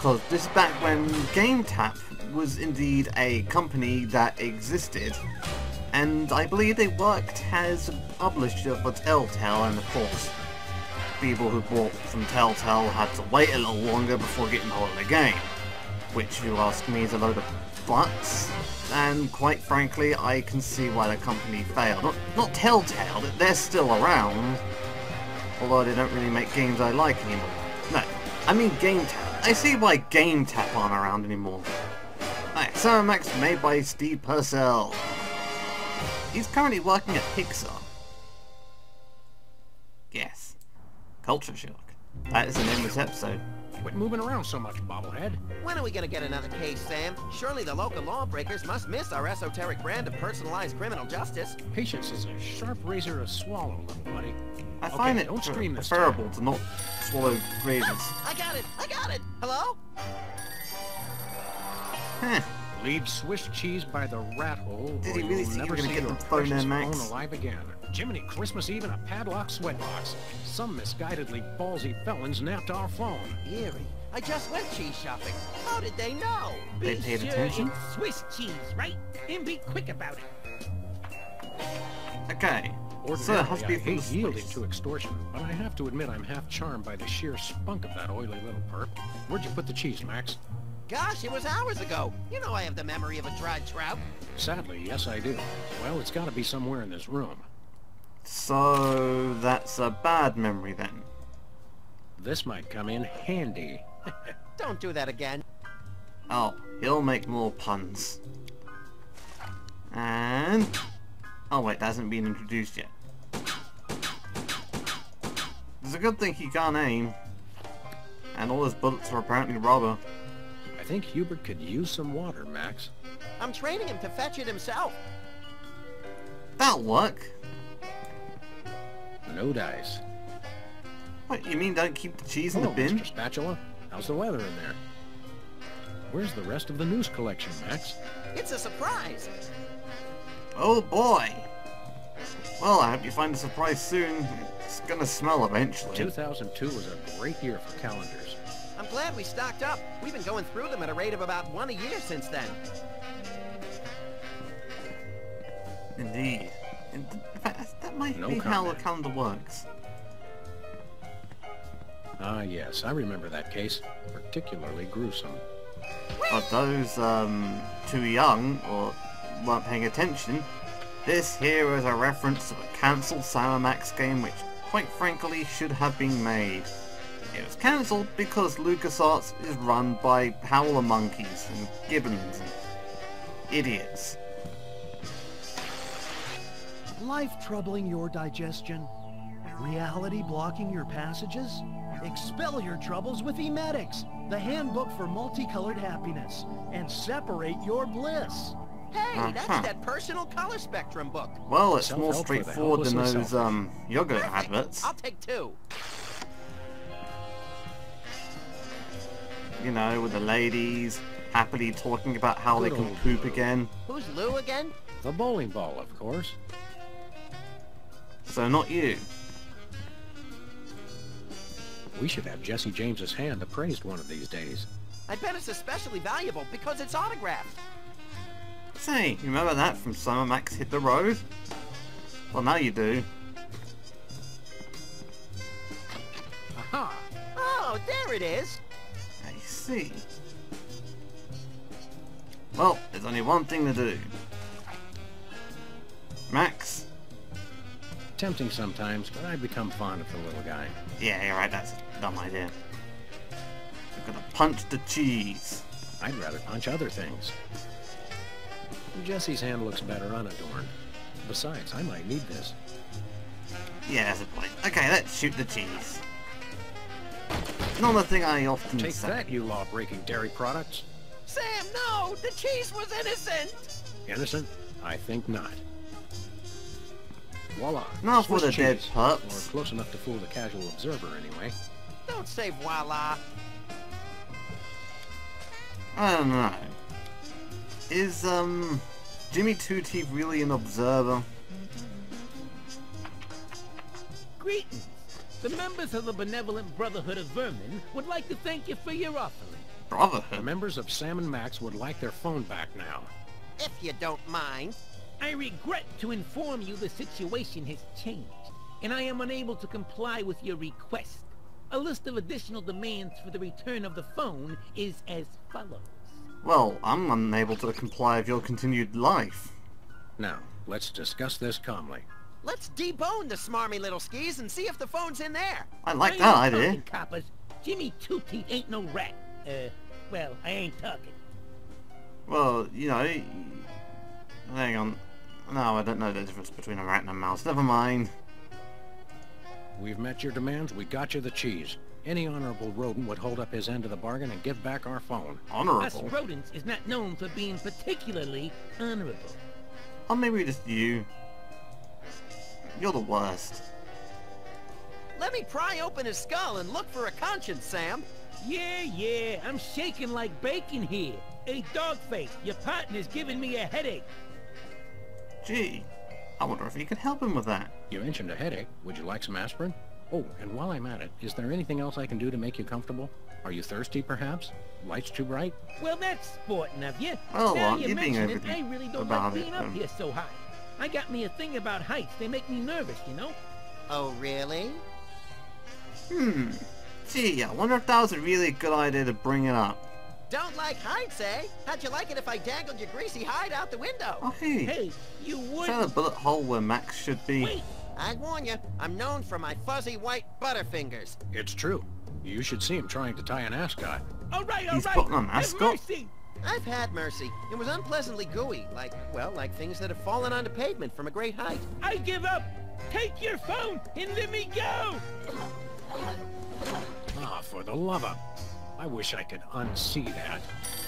because this is back when GameTap was indeed a company that existed, and I believe they worked as a publisher for Telltale, and of course, people who bought from Telltale had to wait a little longer before getting hold of the game, which, if you ask me, is a load of butts, and quite frankly, I can see why the company failed. Not Telltale, they're still around, although they don't really make games I like anymore. No, I mean GameTap. I see why GameTap aren't around anymore. Alright, Sam Max made by Steve Purcell. He's currently working at Pixar. Yes. Culture shock. That is the name of this episode. Quit moving around so much, bobblehead. When are we gonna get another case, Sam? Surely the local lawbreakers must miss our esoteric brand of personalized criminal justice. Patience is a sharp razor to swallow, little buddy. I find it don't scream this preferable to not swallow razors. I got it! I got it! Hello? Huh. Leave Swiss cheese by the rat hole, Did or he really you'll think never you were gonna see get your the phone precious there, Max? phone alive again. Jiminy Christmas Eve in a padlocked sweatbox. Some misguidedly ballsy felons napped our phone. Eerie. I just went cheese shopping. How did they know? They paid attention? It's Swiss cheese, right? And be quick about it. Okay. So it has to be I from the hate yielding Swiss. to extortion, but I have to admit I'm half charmed by the sheer spunk of that oily little perp. Where'd you put the cheese, Max? Gosh, it was hours ago. You know I have the memory of a dried trout. Sadly, yes I do. Well, it's gotta be somewhere in this room. So that's a bad memory then. This might come in handy. Don't do that again. Oh, he'll make more puns. And... oh wait, that hasn't been introduced yet. It's a good thing he can't aim. And all his bullets are apparently rubber. I think Hubert could use some water, Max. I'm training him to fetch it himself. That'll work. No dice. What, you mean don't keep the cheese in the Oh, bin? Mr. Spatula, how's the weather in there? Where's the rest of the news collection, Max? It's a surprise. Oh boy! Well, I hope you find the surprise soon. It's gonna smell eventually. 2002 was a great year for calendars. I'm glad we stocked up. We've been going through them at a rate of about one a year since then. Indeed. In fact, that might No be how the comment. calendar works. Ah, yes, I remember that case. Particularly gruesome. For those, too young, or weren't paying attention, this here is a reference to a cancelled Salamax game which, quite frankly, should have been made. It was cancelled because LucasArts is run by howler monkeys and gibbons and idiots. Life troubling your digestion? Reality blocking your passages? Expel your troubles with Emetics, the handbook for multicolored happiness, and separate your bliss. Hey, that's that personal color spectrum book. Well, it's more Self-help for the straightforward than helplessly those, yogurt Perfect. adverts. I'll take two. You know, with the ladies happily talking about how Good they can old poop Lou. again. Who's Lou again? The bowling ball, of course. So not you. We should have Jesse James's hand appraised one of these days. I bet it's especially valuable because it's autographed. Say, you remember that from Summer Max Hit the Road? Well, now you do. Aha! Oh, there it is. I see. Well, there's only one thing to do. Max? Tempting sometimes, but I become fond of the little guy. Yeah, you're right, that's a dumb idea. You're gonna punch the cheese. I'd rather punch other things. Jesse's hand looks better unadorned. Besides, I might need this. Yeah, that's a point. Okay, let's shoot the cheese. Not a thing I often Take say. that, you law-breaking dairy products. Sam, no! The cheese was innocent! Innocent? I think not. Voila. Now for Swiss the dead cheese. pups. Or close enough to fool the casual observer, anyway. Don't say voila. I don't know. Is, Jimmy Two Teeth really an observer? Greetings. The members of the Benevolent Brotherhood of Vermin would like to thank you for your offering. The Brotherhood? members of Sam and Max would like their phone back now. If you don't mind. I regret to inform you the situation has changed, and I am unable to comply with your request. A list of additional demands for the return of the phone is as follows. Well, I'm unable to comply with your continued life. Now, let's discuss this calmly. Let's debone the smarmy little skis and see if the phone's in there. I like I that ain't idea. talking, coppers. Jimmy Two-Teeth ain't no rat. Well, I ain't talking. Well, you know... Hang on. No, I don't know the difference between a rat and a mouse. Never mind. We've met your demands, we got you the cheese. Any honorable rodent would hold up his end of the bargain and give back our phone. Us Honorable? rodents is not known for being particularly honorable. Or maybe just you. You're the worst. Let me pry open his skull and look for a conscience, Sam. Yeah, I'm shaking like bacon here. Hey, Dogface, your partner's giving me a headache. Gee, I wonder if you could help him with that. You mentioned a headache. Would you like some aspirin? Oh, and while I'm at it, is there anything else I can do to make you comfortable? Are you thirsty, perhaps? Lights too bright? Well, that's sporting of you. Oh, now well, you you're being mention it, over I really don't about like being it, up here so high. I got me a thing about heights. They make me nervous, you know? Oh, really? Gee, I wonder if that was a really good idea to bring it up. Don't like heights, eh? How'd you like it if I dangled your greasy hide out the window? Oh, hey. Hey, you Is that a wouldn't... bullet hole where Max should be? Wait, I warn you, I'm known for my fuzzy white butterfingers. It's true. You should see him trying to tie an ascot. all right. He's putting on Have ascot? mercy. I've had mercy. It was unpleasantly gooey, like things that have fallen onto pavement from a great height. I give up. Take your phone and let me go. Ah, for the love of... I wish I could unsee that.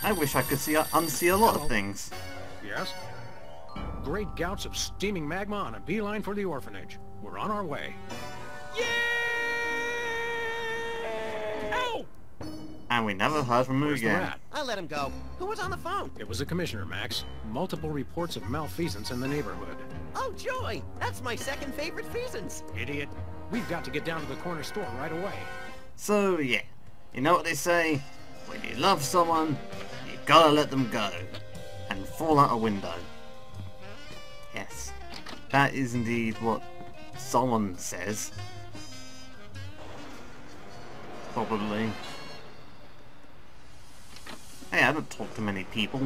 I wish I could unsee a lot of things. Yes? Great gouts of steaming magma on a beeline for the orphanage. We're on our way. Yeah! Ow! And we never heard from him Where's the again. rat? I let him go. Who was on the phone? It was the commissioner, Max. Multiple reports of malfeasance in the neighborhood. Oh, joy! That's my second favorite feasance. Idiot. We've got to get down to the corner store right away. So, yeah. You know what they say? When you love someone, you gotta let them go. And fall out a window. Yes. That is indeed what someone says. Probably. Hey, I don't talk to many people.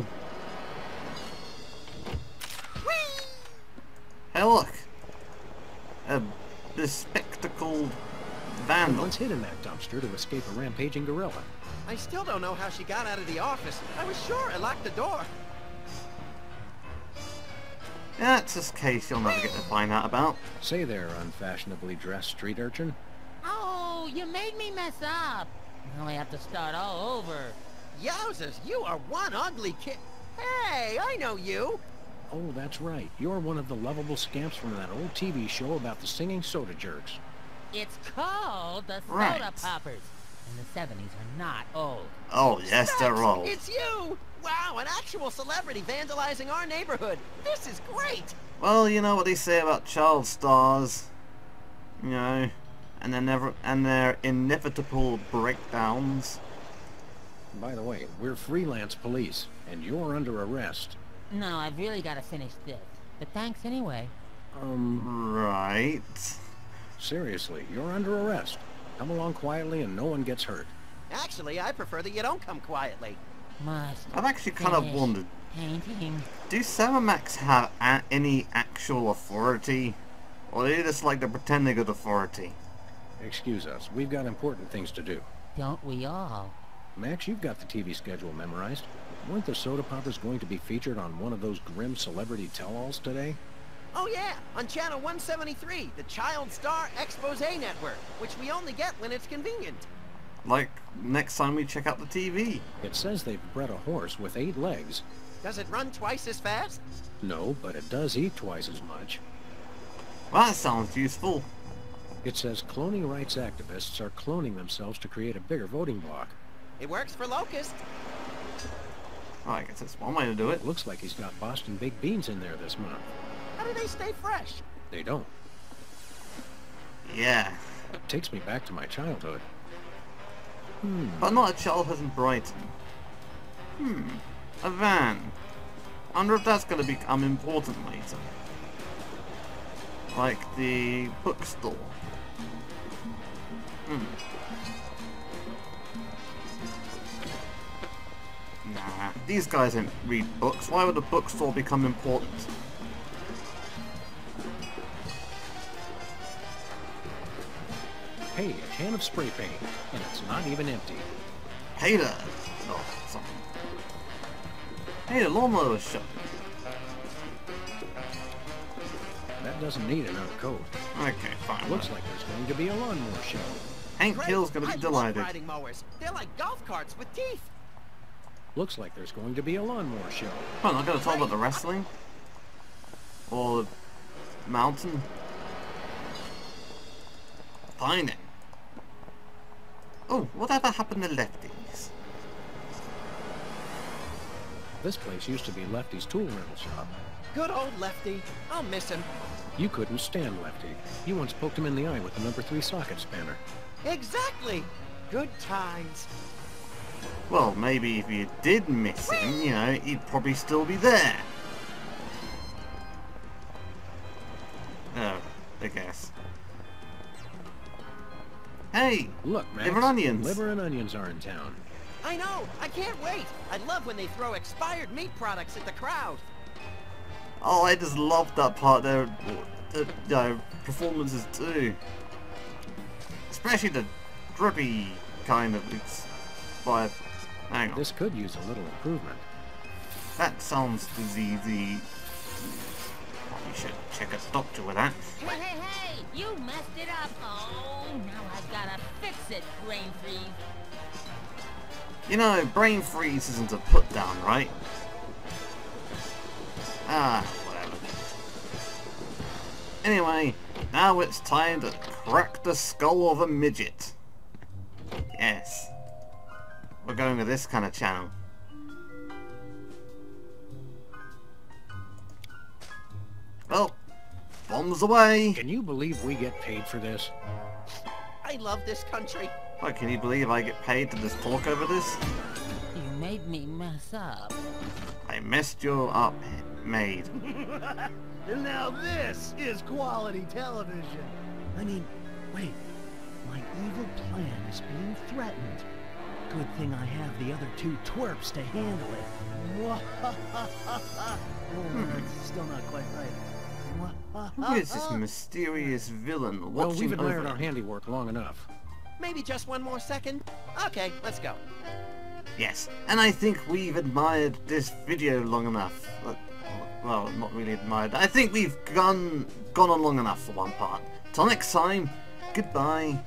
Hey, look! A bespectacled vandal. Once hid in that dumpster to escape a rampaging gorilla. I still don't know how she got out of the office. I was sure I locked the door. Yeah, it's this case you'll never get to find out about. Say there, unfashionably dressed street urchin. Oh, you made me mess up. Now I have to start all over. Yowzers, you are one ugly kid. Hey, I know you. Oh, that's right. You're one of the lovable scamps from that old TV show about the singing soda jerks. It's called the Soda Right. Poppers. And the 70s are not old. Oh, yes, they're Snaps, old. It's you. Wow, an actual celebrity vandalizing our neighborhood. This is great. Well, you know what they say about child stars. You know, and their inevitable breakdowns. By the way, we're freelance police, and you're under arrest. No, I've really got to finish this. But thanks anyway. Right. Seriously, you're under arrest. Come along quietly and no one gets hurt. Actually, I prefer that you don't come quietly. Must I've actually kind of finish wondered, painting. do Sam and Max have any actual authority? Or do they just like to pretend they got authority? Excuse us, we've got important things to do. Don't we all? Max, you've got the TV schedule memorized. Weren't the Soda Poppers going to be featured on one of those grim celebrity tell-alls today? Oh yeah, on channel 173, the Child Star Expose Network, which we only get when it's convenient. Like, next time we check out the TV. It says they've bred a horse with 8 legs. Does it run twice as fast? No, but it does eat twice as much. Well, that sounds useful. It says cloning rights activists are cloning themselves to create a bigger voting bloc. It works for Locust. Well, I guess that's one way to do it. Looks like he's got Boston baked beans in there this month. How do they stay fresh? They don't. Yeah. Takes me back to my childhood. But not a childhood in Brighton. A van. I wonder if that's going to become important later. Like the bookstore. Nah, these guys don't read books. Why would a bookstore become important? Hey, a can of spray paint, and it's not even empty. Hey there! Oh, something. Hey, the lawnmower shop. That doesn't need another coat. Okay, fine. Looks like there's going to be a lawnmower show. Hank Great. Hill's gonna be I delighted. love riding mowers. They're like golf carts with teeth. Looks like there's going to be a lawnmower show. I'm not gonna talk about the wrestling? Or the mountain? Fine then. Oh, whatever happened to lefties? This place used to be Lefty's tool rental shop. Good old Lefty. I'll miss him. You couldn't stand Lefty. You once poked him in the eye with the number 3 socket spanner. Exactly. Good times. Well, maybe if you did miss him, you know, he'd probably still be there. Oh, I guess. Hey! Look, Max. Liver and onions. Liver and onions are in town. I know. I can't wait. I love when they throw expired meat products at the crowd. Oh, I just love that part there. The performances too. Especially the drippy kind of expired. Hang on. This could use a little improvement. That sounds diseasy. You should check a doctor with that. Hey, hey, hey! You messed it up! Oh, now I've gotta fix it, Brain Freeze. You know, brain freeze isn't a put down, right? Ah, whatever. Anyway, now it's time to crack the skull of a midget. Yes. We're going with this kind of channel. Well, bombs away! Can you believe we get paid for this? I love this country. What, can you believe I get paid to just talk over this? You made me mess up. I messed you up, maid. And now this is quality television. I mean, wait. My evil plan is being threatened. Good thing I have the other 2 twerps to handle it. Oh, that's still not quite right. Who is this mysterious villain Well, watching we've admired over? our handiwork long enough. Maybe just one more second? Okay, let's go. Yes, and I think we've admired this video long enough. Well, not really admired. I think we've gone on long enough for one part. Till next time, goodbye.